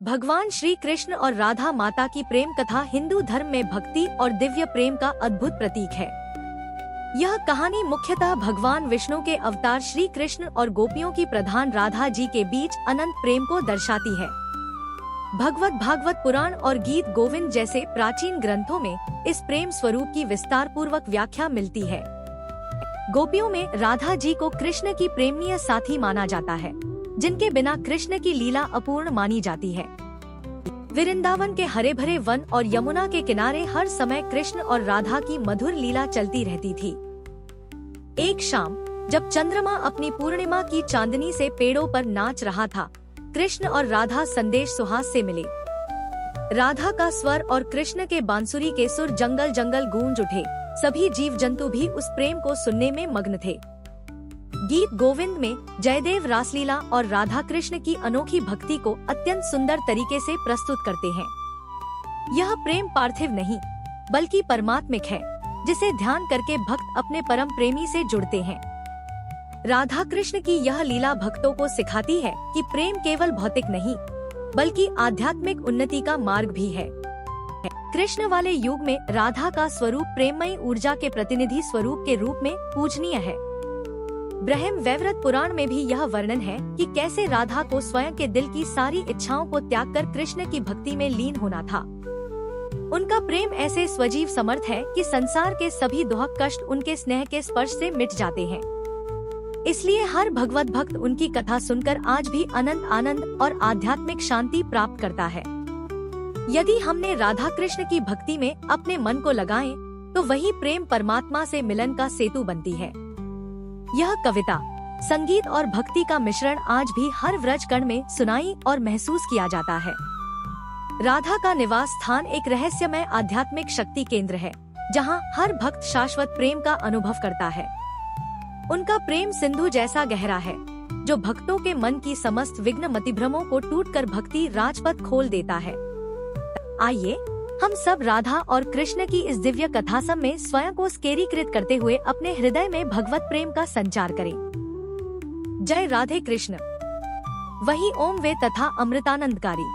भगवान श्री कृष्ण और राधा माता की प्रेम कथा हिंदू धर्म में भक्ति और दिव्य प्रेम का अद्भुत प्रतीक है। यह कहानी मुख्यतः भगवान विष्णु के अवतार श्री कृष्ण और गोपियों की प्रधान राधा जी के बीच अनंत प्रेम को दर्शाती है। भागवत पुराण और गीत गोविंद जैसे प्राचीन ग्रंथों में इस प्रेम स्वरूप की विस्तार पूर्वक व्याख्या मिलती है। गोपियों में राधा जी को कृष्ण की प्रेमनीय साथी माना जाता है, जिनके बिना कृष्ण की लीला अपूर्ण मानी जाती है। वृंदावन के हरे भरे वन और यमुना के किनारे हर समय कृष्ण और राधा की मधुर लीला चलती रहती थी। एक शाम जब चंद्रमा अपनी पूर्णिमा की चांदनी से पेड़ों पर नाच रहा था, कृष्ण और राधा संदेश सुहास से मिले। राधा का स्वर और कृष्ण के बांसुरी के सुर जंगल जंगल गूंज उठे। सभी जीव जंतु भी उस प्रेम को सुनने में मग्न थे। गीत गोविंद में जयदेव रासलीला और राधा कृष्ण की अनोखी भक्ति को अत्यंत सुंदर तरीके से प्रस्तुत करते हैं। यह प्रेम पार्थिव नहीं बल्कि परमात्मिक है, जिसे ध्यान करके भक्त अपने परम प्रेमी से जुड़ते हैं। राधा कृष्ण की यह लीला भक्तों को सिखाती है कि प्रेम केवल भौतिक नहीं बल्कि आध्यात्मिक उन्नति का मार्ग भी है। कृष्ण वाले युग में राधा का स्वरूप प्रेममयी ऊर्जा के प्रतिनिधि स्वरूप के रूप में पूजनीय है। ब्रह्म वैवर्त पुराण में भी यह वर्णन है कि कैसे राधा को स्वयं के दिल की सारी इच्छाओं को त्याग कर कृष्ण की भक्ति में लीन होना था। उनका प्रेम ऐसे स्वजीव समर्थ है कि संसार के सभी दुख कष्ट उनके स्नेह के स्पर्श से मिट जाते हैं। इसलिए हर भगवत भक्त उनकी कथा सुनकर आज भी अनंत आनंद और आध्यात्मिक शांति प्राप्त करता है। यदि हमने राधा कृष्ण की भक्ति में अपने मन को लगाएं, तो वही प्रेम परमात्मा से मिलन का सेतु बनती है। यह कविता, संगीत और भक्ति का मिश्रण आज भी हर व्रज कण में सुनाई और महसूस किया जाता है। राधा का निवास स्थान एक रहस्यमय आध्यात्मिक शक्ति केंद्र है, जहां हर भक्त शाश्वत प्रेम का अनुभव करता है। उनका प्रेम सिंधु जैसा गहरा है, जो भक्तों के मन की समस्त विघ्न मतिभ्रमों को टूटकर भक्ति राजपथ खोल देता है। आइए हम सब राधा और कृष्ण की इस दिव्य कथासम में स्वयं को स्केरीकृत करते हुए अपने हृदय में भगवत प्रेम का संचार करें। जय राधे कृष्ण। वही ओम वे तथा अमृतानंदकारी।